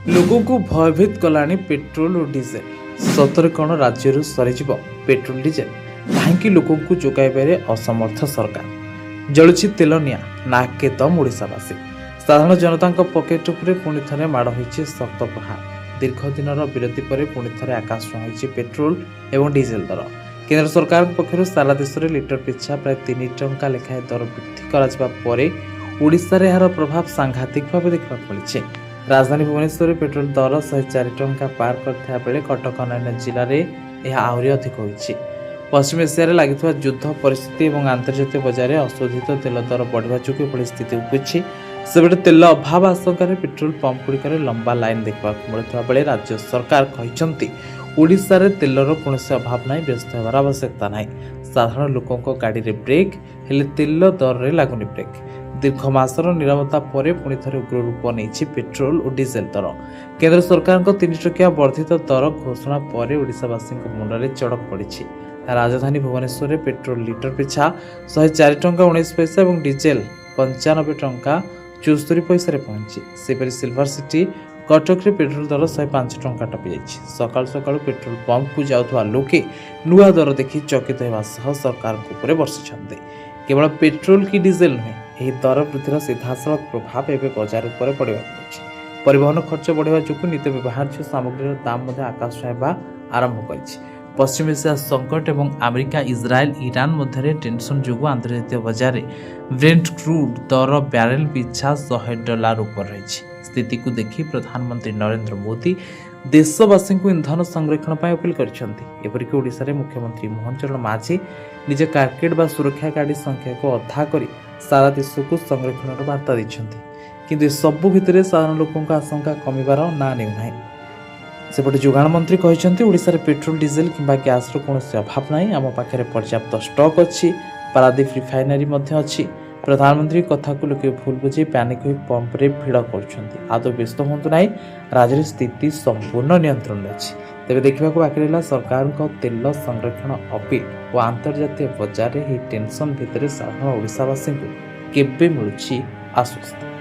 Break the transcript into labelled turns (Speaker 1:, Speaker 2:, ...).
Speaker 1: लोगों को भयभीत कलानी पेट्रोल और डीजेल सतरे कौन राज्य सरीज पेट्रोल डीजेल कहीं लोकों को जोगाइबारे असमर्थ सरकार जलुची तेल निया नाके दम ओडिशावासी साधारण जनता पकेट उपरे पुणी थे माड़ होती शक्त प्रहार दीर्घ दिन विरति पर पुणी थे आकाश छुई पेट्रोल और डीजेल दर केंद्र सरकार पक्षर सारा देश में लिटर पिछा प्राय 3 टंका लेखाएं दर वृद्धि कर यार प्रभाव सांघातिक भाव देखा मिली। राजधानी भुवनेश्वर में पेट्रोल दर 104 टंका पार करता बेले कटक अन्य जिले में यह आहरी अधिक होइछि। पश्चिम एशिया लगी युद्ध परिस्थिति और आंतर्जातीय बजार में अशोधित तेल दर बढ़ा जो एभली स्थिति उपजी सेबटे तेल अभाव आशंका पेट्रोल पंप गुड़िक लंबा लाइन देखा मिलुवा बेले राज्य सरकार कहते ओडिशा रे तेलर कौन अभाव ना व्यस्त होवार आवश्यकता ना साधारण लोकों गाड़ी रे ब्रेक हेले तेल दर रे लागुनी ब्रेक दीर्घ मासर निरवता पर पुणी थे उग्र रूप नहीं पेट्रोल और डीजेल दर केंद्र सरकार 3 टकिया वर्धित दर घोषणा पर ओडिशावासी मुंडे चड़क पड़ी। राजधानी भुवनेश्वर में पेट्रोल लिटर पिछा 104 टंका 19 पैसा और डीजेल 95 टंका 74 पैसा पहुंची। सेपरी सिल्वर सिटी कटक रे पेट्रोल दर 105 टंका टपी जाइछि। सकाल सकाल पेट्रोल पंप को जाउथवा लोके नुआ दर देखि चकित होगा सरकार ऊपर बर्षिछन्ते। केवल पेट्रोल की डीजेल नुहे यह दर वृद्धिर सीधासलख प्रभाव एवं बजार पर पड़ा परिवहन खर्च बढ़ा जो नित्य व्यवहार्य सामग्री दाम आकाश छुआ आरंभ कर पश्चिम एशिया संकट और अमेरिका इज्राएल ईरान मध्य टेंशन जो आंतर्जातीय बजार में ब्रेंट क्रूड दर बैरेल पिछा $100 ऊपर रही स्थिति को देखि प्रधानमंत्री नरेंद्र मोदी देशवासी को इंधन संरक्षण पर अपील करपरिक ओडिशा रे मुख्यमंत्री मोहन चरण माझी निज कारकेट बा सुरक्षा गाड़ी संख्या को अधा कर सारा देश को संरक्षण वार्ता देते किंतु सबु भितर साधारण लोकों आशंका कमिबार ना नेउना सेपटे जोगाण मंत्री कहते ओडिशा रे पेट्रोल डीजेल किंबा गैस कौन अभाव ना आम पाखे पर्याप्त स्टॉक अच्छी पारादीप रिफाइनारी अच्छी। प्रधानमंत्री कथा को लोके भूल बुझे पैनिक हो पंप रे भिड़ कर आदौ व्यस्त हूँ ना राज्य स्थिति संपूर्ण नियंत्रण अच्छी। तेज देखा बाकी रहा सरकार तेल संरक्षण अपील और आंतर्जातीय बजार में टेंशन भितर साधारण ओडिशावासी को केबे मिलुछि आश्वस्ति।